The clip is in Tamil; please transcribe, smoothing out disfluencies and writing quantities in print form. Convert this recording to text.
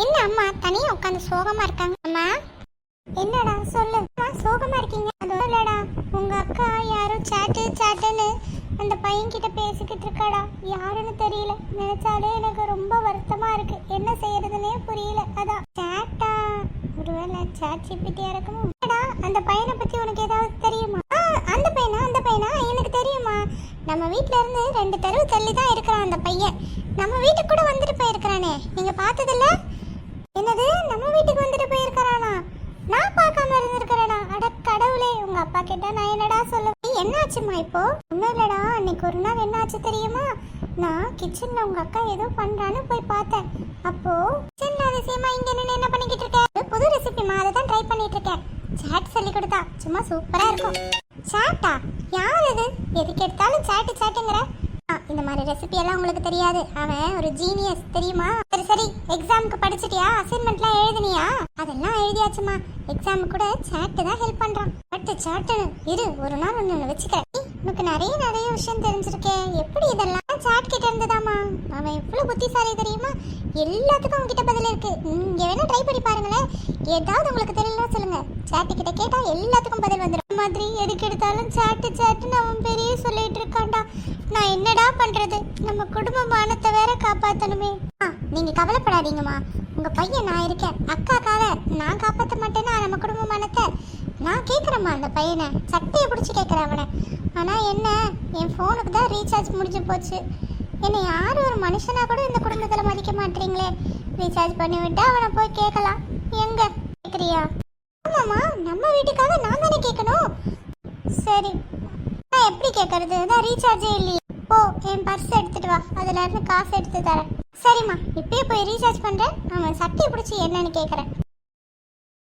என்ன அம்மா தனியா உட்காந்து சோகமா இருக்காங்க? அம்மா என்னடா சொல்லு. சோகமா இருக்கீங்க? அதோட இல்லடா, உங்க அக்கா யாரோ சாட்டுன்னு அந்த பையன் கிட்ட பேசிக்கிட்டு இருக்காடா. யாருன்னு தெரியல. நினைச்சாலே எனக்கு ரொம்ப வருத்தமா இருக்கு. என்ன செய்யறதுன்னே புரியல. அதான் சாட்டா, ஒருவேளை சாட் ஜிபிடியா இருக்குமோ? அந்த பையனை பத்தி உனக்கு ஏதாவது தெரியுமா? அந்த பையனா எனக்கு தெரியுமா. நம்ம வீட்ல இருந்து 2 தெருவு தள்ளி தான் இருக்கிறான் அந்த பையன். நம்ம வீட்டுக்கு கூட வந்துட்டு போயிருக்கிறானே, நீங்க பார்த்ததில்ல? என்னது, நம்ம வீட்டுக்கு வந்துட்டு போயிருக்கிறானா? நான் பார்க்காம இருந்திருக்கிறேடா. அட கடவுளே, உங்க அப்பா கிட்ட நான் என்னடா சொல்லுவேன்? என்னாச்சுமா இப்போ? ஒன்றும் இல்லடா, அன்னைக்கு ஒரு நாள் என்னாச்சு தெரியுமா? நான் கிச்சன்ல உங்க அக்கா ஏதோ பண்றான்னு போய் பார்த்தேன். அப்போ கிச்சன்ல அதிசயமா இங்க நின்று என்ன பண்ணிக்கிட்டு இருக்கேன்? புது ரெசிபிமா, அதை தான் ட்ரை பண்ணிட்டு இருக்கேன். சாட் சொல்லி கொடுத்தா சும்மா சூப்பரா இருக்கும். சாட்டா? யார் இது? எதுக்கு எடுத்தாலும் சாட்டுங்கிற? இந்த மாதிரி ரெசிபி எல்லாம் உங்களுக்கு தெரியாது. அவன் ஒரு ஜீனியஸ் தெரியுமா? சரி, எக்ஸாமுக்கு படிச்சிட்டியா? அசைன்மெண்ட்லாம் எழுதினியா? அதெல்லாம் எழுதியாச்சுமா. எக்ஸாமுக்கு கூட சாட்டு தான் ஹெல்ப் பண்றான். பட் சாட்டுன்னு இரு, ஒரு நாள் ஒன்று வச்சுக்கிறேன். உனக்கு நிறைய விஷயம் தெரிஞ்சிருக்கே. எப்படி இதெல்லாம்? சாட் கிட்ட இருந்ததாமா. அவன் எவ்வளவு புத்திசாலி தெரியுமா? எல்லாத்துக்கும் அவன்கிட்ட பதில் இருக்கு. இங்க வேணா ட்ரை பண்ணி பாருங்களேன். ஏதாவது உங்களுக்கு தெரியல சொல்லுங்க, சாட்டு கிட்ட கேட்டா எல்லாத்துக்கும் பதில் வந்துடும். மாதிரி எதுக்கு எடுத்தாலும் சாட்டுன்னு அவன் பெரிய சொல்லிட்டு இருக்கான்டா. நான் என்னடா பண்றது? நம்ம குடும்ப மானத்தை வேற காப்பாத்தணுமே. நீங்க கவலைப்படாதீங்கம்மா, உங்க பையன் நான் இருக்கேன். அக்காக்காக நான் காப்பாற்ற மாட்டேன்னா நம்ம குடும்ப மானத்தை? நான் கேட்குறேம்மா அந்த பையனை, சட்டையை பிடிச்சி கேட்குறேன் அவனை. ஆனா என்ன, என் ஃபோனுக்கு தான் ரீசார்ஜ் முடிஞ்சு போச்சு. என்னை யாரும் ஒரு மனுஷனா கூட இந்த குடும்பத்துல மதிக்க மாட்டீங்களே. ரீசார்ஜ் பண்ணி விட்டா அவனை போய் கேட்கலாம். எங்க கேட்குறியா? ஆமாம்மா, நம்ம வீட்டுக்காக நான் தானே கேட்கணும். சரி, நான் எப்படி கேட்கறது? அதான் ரீசார்ஜே இல்லையே. ஓ, என் பர்ஸ் எடுத்துட்டு வா, அதுல இருந்து காசு எடுத்து தரேன். சரிம்மா, இப்பயே போய் ரீசார்ஜ் பண்றேன். அவன் சட்டையை பிடிச்சி என்னன்னு கேட்குறேன்.